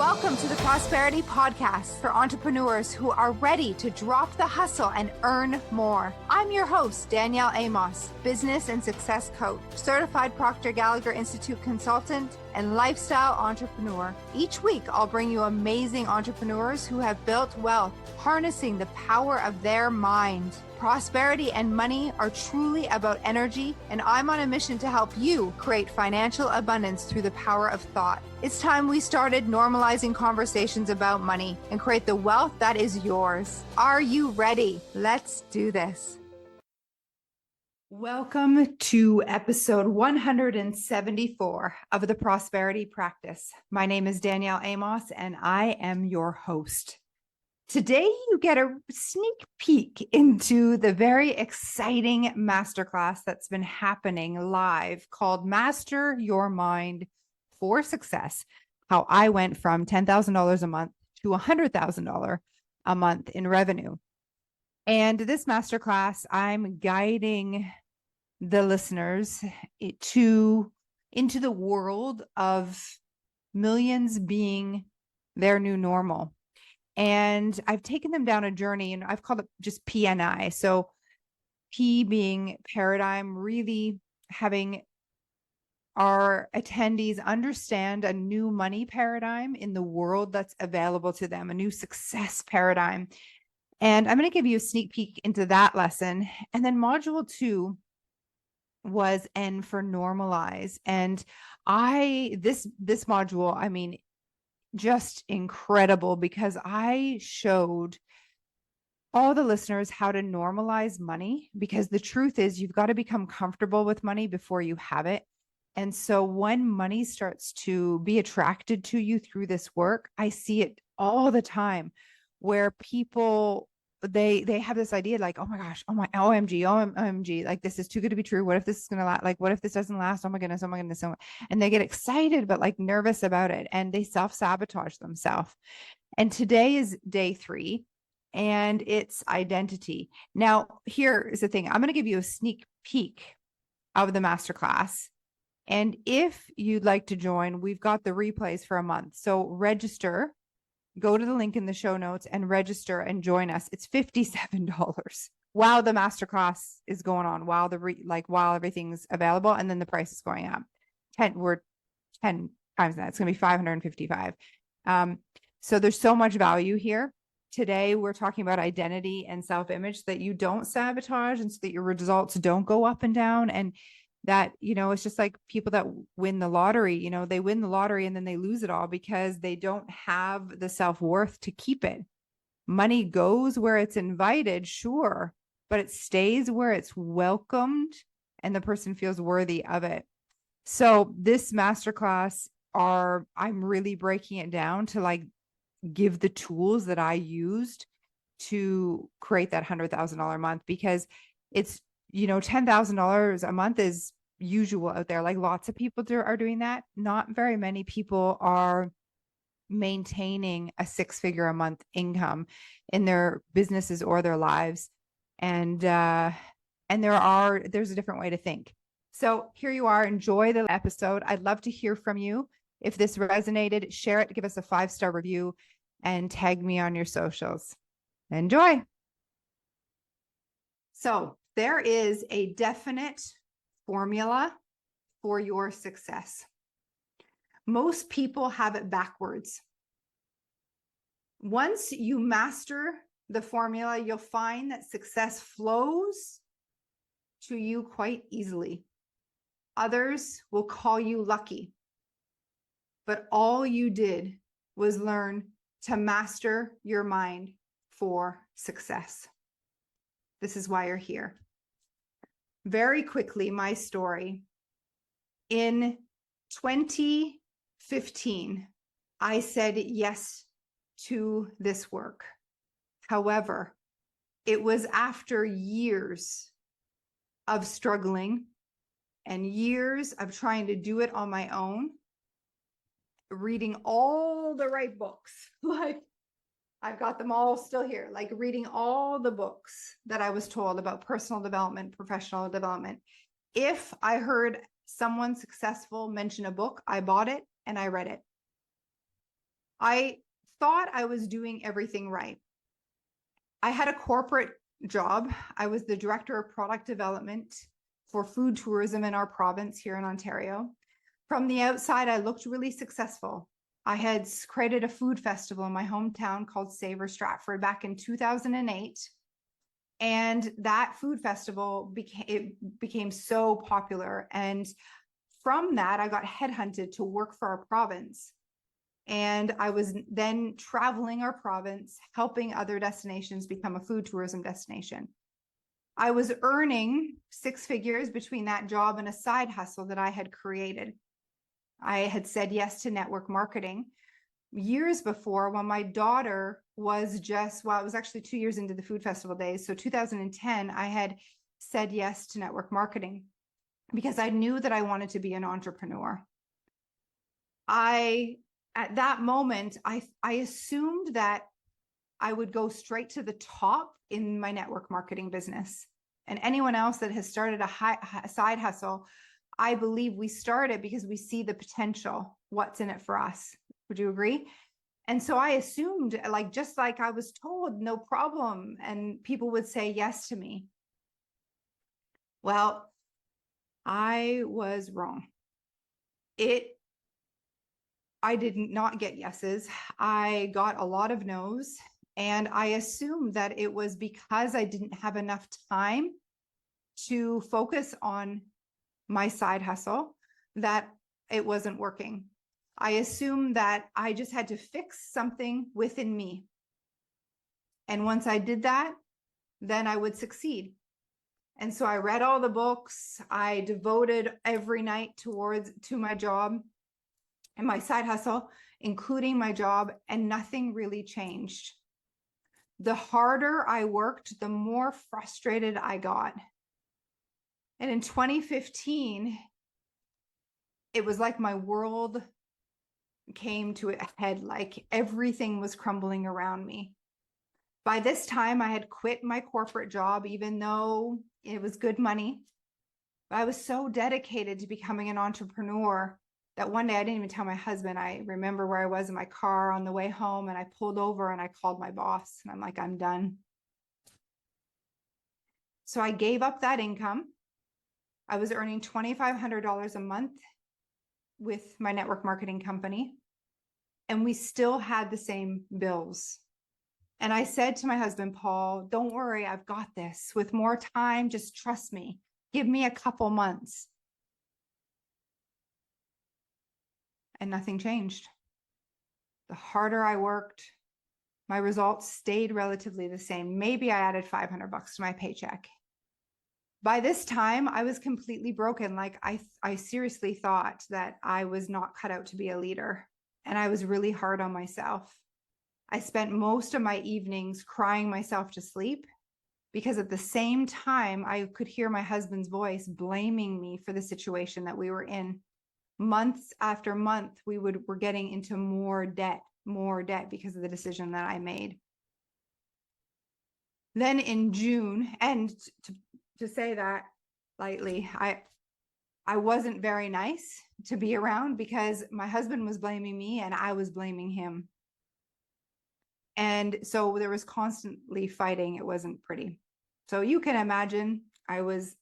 Welcome to the Prosperity Podcast for entrepreneurs who are ready to drop the hustle and earn more. I'm your host, Danielle Amos, business and success coach, certified Proctor Gallagher Institute consultant, and lifestyle entrepreneur. Each week, I'll bring you amazing entrepreneurs who have built wealth, harnessing the power of their mind. Prosperity and money are truly about energy, and I'm on a mission to help you create financial abundance through the power of thought. It's time we started normalizing conversations about money and create the wealth that is yours. Are you ready? Let's do this. Welcome to episode 174 of the Prosperity Practice. My name is Danielle Amos, and I am your host. Today, you get a sneak peek into the very exciting masterclass that's been happening live called Master Your Mind for Success, how I went from $10,000 a month to $100,000 a month in revenue. And this masterclass, I'm guiding the listeners into the world of millions being their new normal. And I've taken them down a journey, and I've called it just PNI. So P being paradigm, really having our attendees understand a new money paradigm in the world that's available to them, a new success paradigm. And I'm going to give you a sneak peek into that lesson. And then module 2 was N for normalize. And this module, just incredible, because I showed all the listeners how to normalize money, because the truth is you've got to become comfortable with money before you have it. And so when money starts to be attracted to you through this work, I see it all the time where people, they have this idea like, oh my gosh, oh my OMG, like this is too good to be true. What if this is going to last? Like, what if this doesn't last? Oh my goodness. And they get excited, but like nervous about it. And they self-sabotage themselves. And today is day 3, and it's identity. Now, here is the thing. I'm going to give you a sneak peek of the masterclass. And if you'd like to join, we've got the replays for a month. So register. Go to the link in the show notes and register and join us. It's $57 while the masterclass is going on, while while everything's available, and then the price is going up. 10 times that. It's going to be $555. So there's so much value here. Today we're talking about identity and self-image, that you don't sabotage, and so that your results don't go up and down. And that, it's just like people that win the lottery, they win the lottery and then they lose it all because they don't have the self-worth to keep it. Money goes where it's invited, sure, but it stays where it's welcomed and the person feels worthy of it. So this masterclass I'm really breaking it down to like give the tools that I used to create that $100,000 a month, because it's, $10,000 a month is usual out there. Like lots of people are doing that. Not very many people are maintaining a 6-figure a month income in their businesses or their lives. And there's a different way to think. So here you are. Enjoy the episode. I'd love to hear from you. If this resonated, share it, give us a 5-star review, and tag me on your socials. Enjoy. So there is a definite formula for your success. Most people have it backwards. Once you master the formula, you'll find that success flows to you quite easily. Others will call you lucky, but all you did was learn to master your mind for success. This is why you're here. Very quickly, my story. In 2015, I said yes to this work. However, it was after years of struggling and years of trying to do it on my own, reading all the right books, like I've got them all still here, like reading all the books that I was told about personal development, professional development. If I heard someone successful mention a book, I bought it and I read it. I thought I was doing everything right. I had a corporate job. I was the director of product development for food tourism in our province here in Ontario. From the outside, I looked really successful. I had created a food festival in my hometown called Savor Stratford back in 2008. And that food festival became so popular. And from that, I got headhunted to work for our province. And I was then traveling our province, helping other destinations become a food tourism destination. I was earning six figures between that job and a side hustle that I had created. I had said yes to network marketing years before, when my daughter was just, well, it was actually 2 years into the food festival days. So 2010, I had said yes to network marketing because I knew that I wanted to be an entrepreneur. At that moment, I assumed that I would go straight to the top in my network marketing business. And anyone else that has started a side hustle, I believe we start it because we see the potential, what's in it for us. Would you agree? And so I assumed, like, just like I was told, no problem. And people would say yes to me. Well, I was wrong. I did not get yeses. I got a lot of no's. And I assumed that it was because I didn't have enough time to focus on my side hustle that it wasn't working. I assumed that I just had to fix something within me. And once I did that, then I would succeed. And so I read all the books. I devoted every night to my job and my side hustle, including my job, and nothing really changed. The harder I worked, the more frustrated I got. And in 2015, it was like my world came to a head, like everything was crumbling around me. By this time, I had quit my corporate job, even though it was good money. I was so dedicated to becoming an entrepreneur that one day I didn't even tell my husband. I remember where I was in my car on the way home, and I pulled over and I called my boss, and I'm like, I'm done. So I gave up that income. I was earning $2,500 a month with my network marketing company, and we still had the same bills. And I said to my husband, Paul, don't worry, I've got this. With more time, just trust me. Give me a couple months. And nothing changed. The harder I worked, my results stayed relatively the same. Maybe I added $500 to my paycheck. By this time, I was completely broken. Like I seriously thought that I was not cut out to be a leader. And I was really hard on myself. I spent most of my evenings crying myself to sleep because at the same time, I could hear my husband's voice blaming me for the situation that we were in. Months after month, we were getting into more debt because of the decision that I made. Then in June, and to say that lightly, I wasn't very nice to be around because my husband was blaming me and I was blaming him. And so there was constantly fighting. It wasn't pretty. So you can imagine I was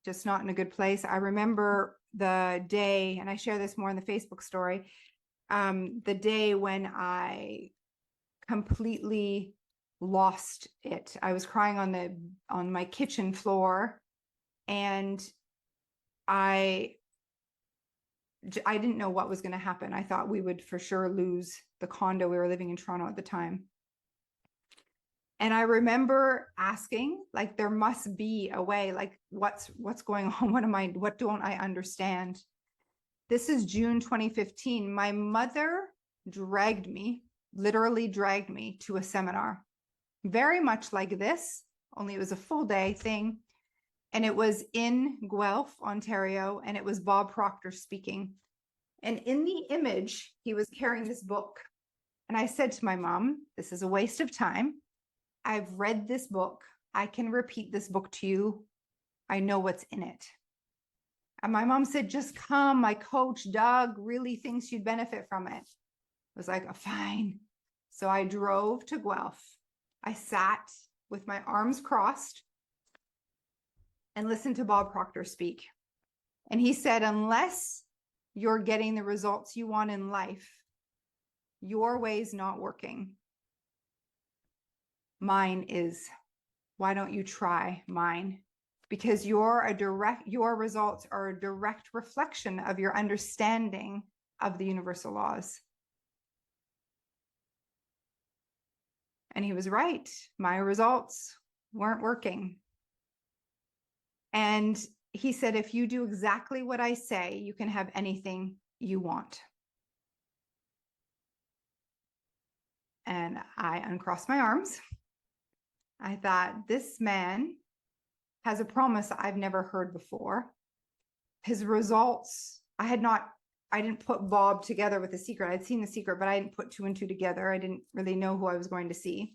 just not in a good place. I remember the day, and I share this more in the Facebook story, the day when I completely lost it. I was crying on my kitchen floor, and I didn't know what was going to happen. I thought we would for sure lose the condo. We were living in Toronto at the time. And I remember asking, like, there must be a way, like, what's going on? What don't I understand? This is June 2015. My mother literally dragged me to a seminar, very much like this, only it was a full day thing. And it was in Guelph, Ontario, and it was Bob Proctor speaking. And in the image, he was carrying this book. And I said to my mom, this is a waste of time. I've read this book. I can repeat this book to you. I know what's in it. And my mom said, just come. My coach, Doug, really thinks you'd benefit from it. was like, fine. So I drove to Guelph. I sat with my arms crossed and listened to Bob Proctor speak. And he said, unless you're getting the results you want in life, your way's not working. Mine is. Why don't you try mine? Because your results are a direct reflection of your understanding of the universal laws. And he was right. My results weren't working. And he said, if you do exactly what I say, you can have anything you want. And I uncrossed my arms. I thought, this man has a promise I've never heard before. His results, I didn't put Bob together with The Secret. I'd seen The Secret, but I didn't put two and two together. I didn't really know who I was going to see.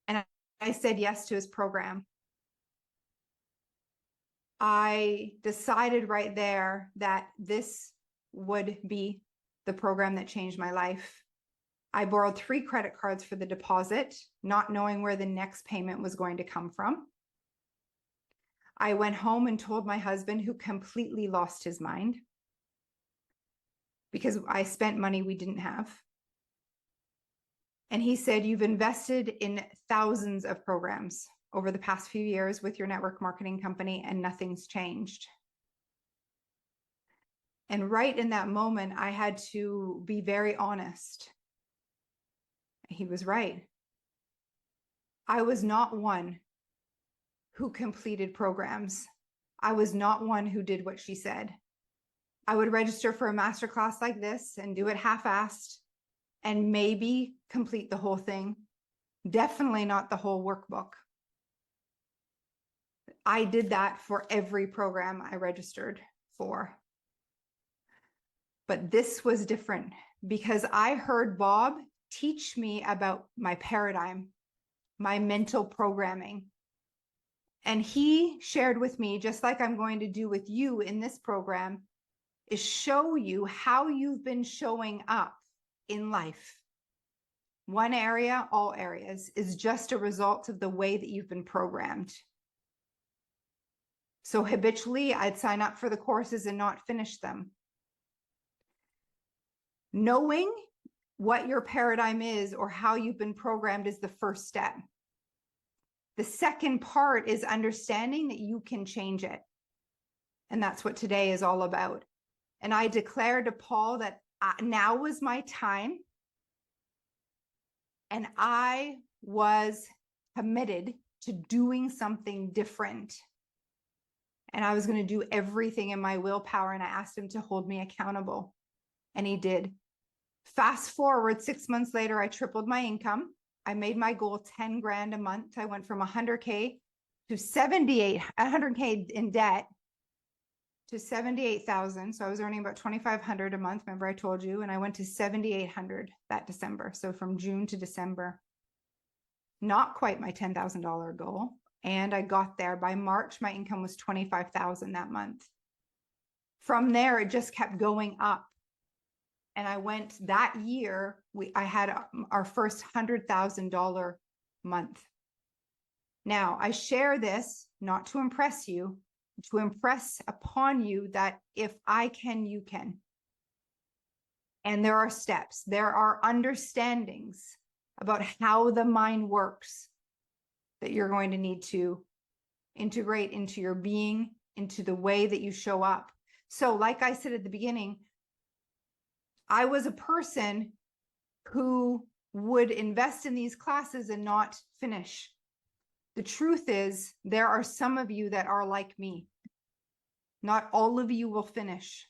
And I said yes to his program. I decided right there that this would be the program that changed my life. I borrowed 3 credit cards for the deposit, not knowing where the next payment was going to come from. I went home and told my husband, who completely lost his mind because I spent money we didn't have. And he said, you've invested in thousands of programs over the past few years with your network marketing company, and nothing's changed. And right in that moment, I had to be very honest. He was right. I was not one who completed programs. I was not one who did what she said. I would register for a masterclass like this and do it half-assed and maybe complete the whole thing. Definitely not the whole workbook. I did that for every program I registered for. But this was different because I heard Bob teach me about my paradigm, my mental programming. And he shared with me, just like I'm going to do with you in this program, is show you how you've been showing up in life. One area, all areas, is just a result of the way that you've been programmed. So habitually, I'd sign up for the courses and not finish them. Knowing what your paradigm is or how you've been programmed is the first step. The second part is understanding that you can change it. And that's what today is all about. And I declared to Paul that now was my time. And I was committed to doing something different. And I was going to do everything in my willpower. And I asked him to hold me accountable. And he did. Fast forward 6 months later, I tripled my income. I made my goal 10 grand a month. I went from 100K to 100K in debt to 78,000. So I was earning about 2,500 a month. Remember I told you, and I went to 7,800 that December. So from June to December, not quite my $10,000 goal. And I got there by March. My income was 25,000 that month. From there, it just kept going up. And I went that year, I had our first $100,000 month. Now, I share this not to impress you, to impress upon you that if I can, you can. And there are steps, there are understandings about how the mind works that you're going to need to integrate into your being, into the way that you show up. So like I said at the beginning, I was a person who would invest in these classes and not finish. The truth is, there are some of you that are like me. Not all of you will finish.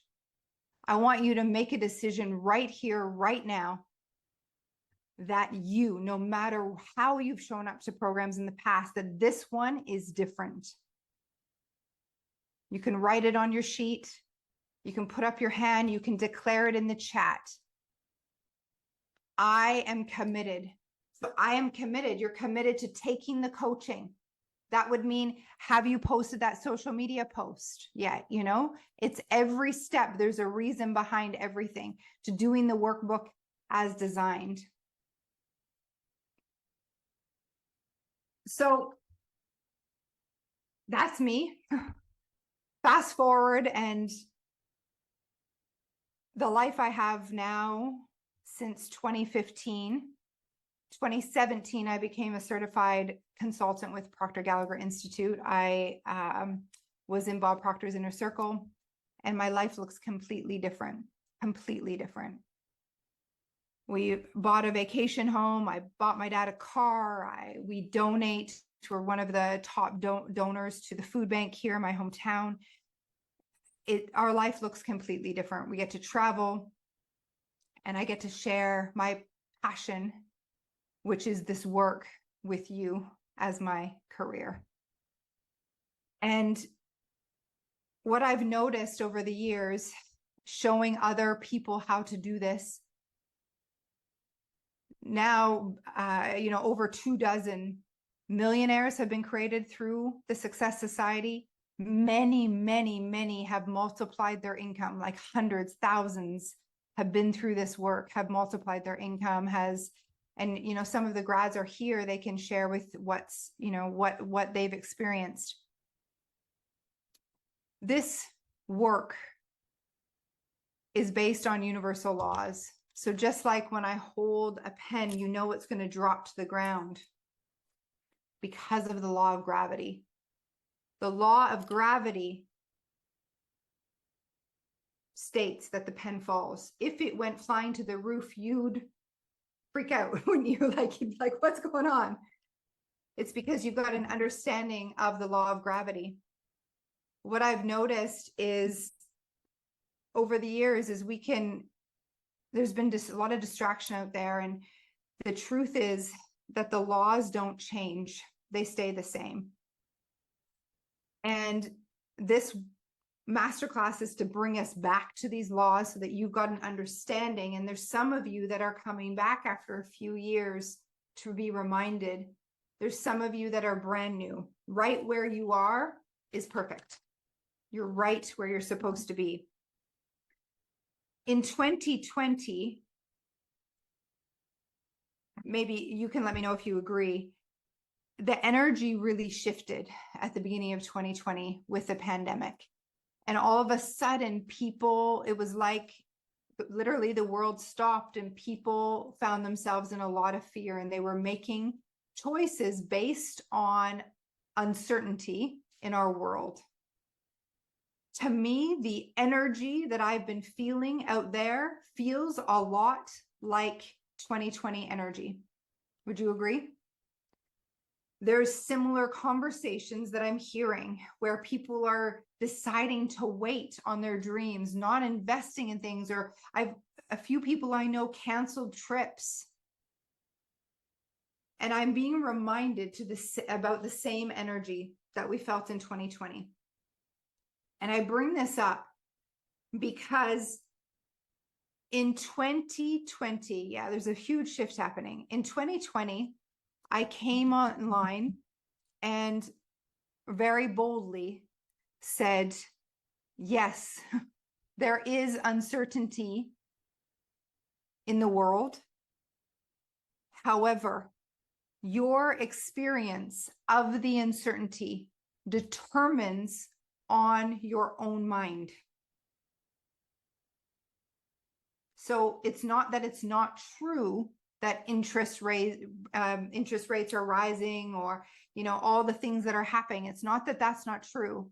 I want you to make a decision right here, right now, that you, no matter how you've shown up to programs in the past, that this one is different. You can write it on your sheet. You can put up your hand. You can declare it in the chat. I am committed. So I am committed. You're committed to taking the coaching. That would mean, have you posted that social media post yet? You know, it's every step. There's a reason behind everything to doing the workbook as designed. So that's me. Fast forward, and the life I have now since 2015. 2017, I became a certified consultant with Proctor Gallagher Institute. I was in Bob Proctor's inner circle, and my life looks completely different, completely different. We bought a vacation home. I bought my dad a car. We donate to, we're one of the top donors to the food bank here in my hometown. Our life looks completely different. We get to travel, and I get to share my passion, which is this work, with you as my career. And what I've noticed over the years, showing other people how to do this, now, over 24 millionaires have been created through the Success Society. Many, many, many have multiplied their income, like hundreds, thousands have been through this work, have multiplied their income, and some of the grads are here. They can share with what they've experienced. This work is based on universal laws. So just like when I hold a pen, it's going to drop to the ground because of the law of gravity. The law of gravity states that the pen falls. If it went flying to the roof, you'd freak out, wouldn't you? You'd be like, what's going on? It's because you've got an understanding of the law of gravity. What I've noticed is over the years is there's been just a lot of distraction out there. And the truth is that the laws don't change. They stay the same. And this masterclass is to bring us back to these laws so that you've got an understanding. And there's some of you that are coming back after a few years to be reminded. There's some of you that are brand new. Right where you are is perfect. You're right where you're supposed to be. In 2020, maybe you can let me know if you agree, the energy really shifted at the beginning of 2020 with the pandemic. And all of a sudden, it was like literally the world stopped and people found themselves in a lot of fear, and they were making choices based on uncertainty in our world. To me, the energy that I've been feeling out there feels a lot like 2020 energy. Would you agree? There's similar conversations that I'm hearing where people are deciding to wait on their dreams, not investing in things, or a few people I know canceled trips. And I'm being reminded about the same energy that we felt in 2020. And I bring this up because in 2020, there's a huge shift happening. In 2020, I came online and very boldly said, yes, there is uncertainty in the world. However, your experience of the uncertainty determines on your own mind. So it's not that it's not true that interest rates are rising, or all the things that are happening. It's not that that's not true.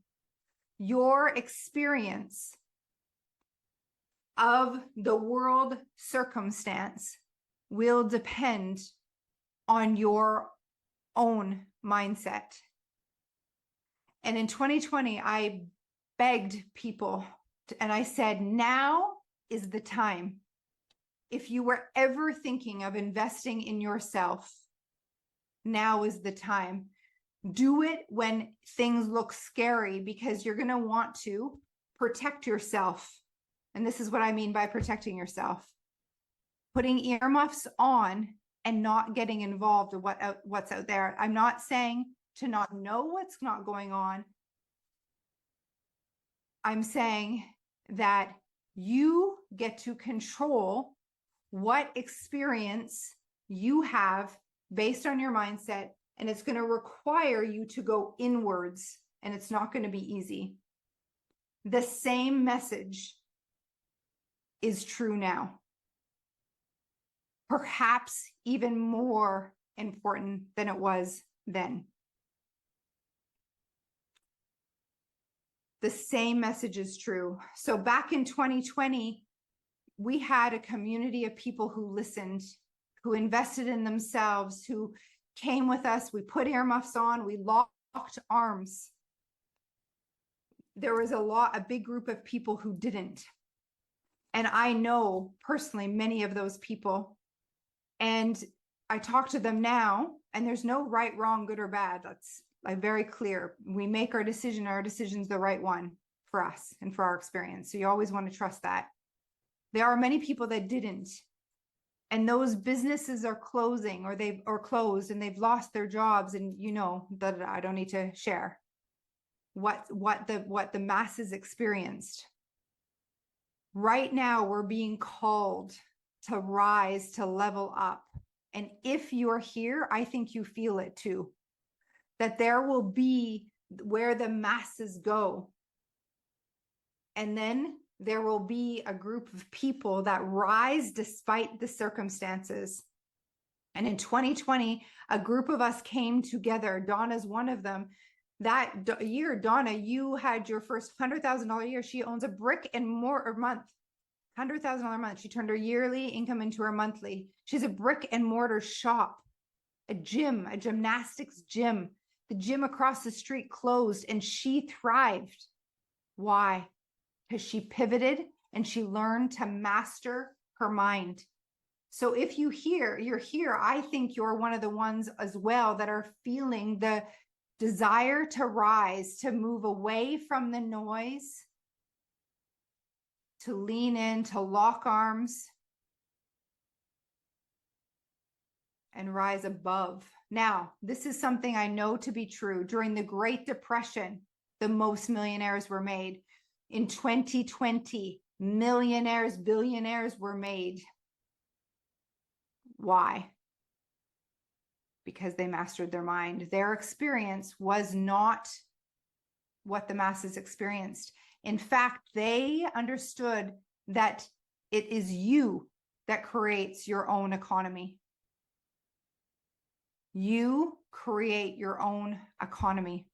Your experience of the world circumstance will depend on your own mindset. And in 2020, I begged people and I said, now is the time. If you were ever thinking of investing in yourself, now is the time. Do it when things look scary, because you're going to want to protect yourself. And this is what I mean by protecting yourself. Putting earmuffs on and not getting involved in what's out there. I'm not saying to not know what's not going on. I'm saying that you get to control what experience you have based on your mindset, and it's going to require you to go inwards, and it's not going to be easy. The same message is true now. Perhaps even more important than it was then. The same message is true. So back in 2020, we had a community of people who listened, who invested in themselves, who came with us. We put earmuffs on, we locked arms. There was a big group of people who didn't. And I know personally many of those people. And I talk to them now, and there's no right, wrong, good or bad. That's very clear. We make our decision's the right one for us and for our experience. So you always want to trust that. There are many people that didn't. And those businesses are closing or closed, and they've lost their jobs. And you know that I don't need to share what the masses experienced. Right now, we're being called to rise, to level up. And if you're here, I think you feel it too, that there will be where the masses go. And then there will be a group of people that rise despite the circumstances. And in 2020, a group of us came together. Donna's one of them. That year, Donna, you had your first $100,000 year. She owns a brick and mortar month. $100,000 a month. She turned her yearly income into her monthly. She's a brick and mortar shop, a gym, a gymnastics gym. The gym across the street closed, and she thrived. Why? Because she pivoted and she learned to master her mind. So if you're here, I think you're one of the ones as well that are feeling the desire to rise, to move away from the noise, to lean in, to lock arms, and rise above. Now, this is something I know to be true. During the Great Depression, the most millionaires were made. In 2020, millionaires, billionaires were made. Why? Because they mastered their mind. Their experience was not what the masses experienced. In fact, they understood that it is you that creates your own economy. You create your own economy.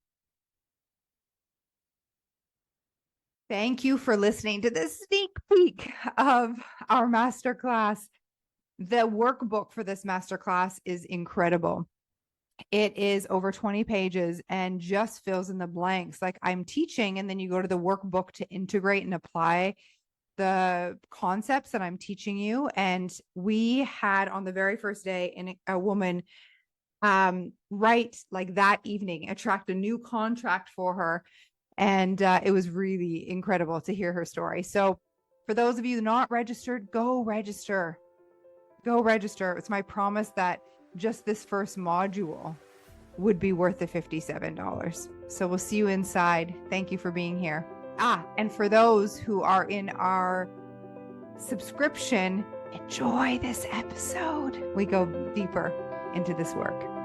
Thank you for listening to this sneak peek of our masterclass. The workbook for this masterclass is incredible. It is over 20 pages and just fills in the blanks. Like I'm teaching, and then you go to the workbook to integrate and apply the concepts that I'm teaching you. And we had on the very first day a woman write like that evening, attract a new contract for her. And it was really incredible to hear her story. So for those of you not registered, go register. Go register. It's my promise that just this first module would be worth the $57. So we'll see you inside. Thank you for being here. And for those who are in our subscription, enjoy this episode. We go deeper into this work.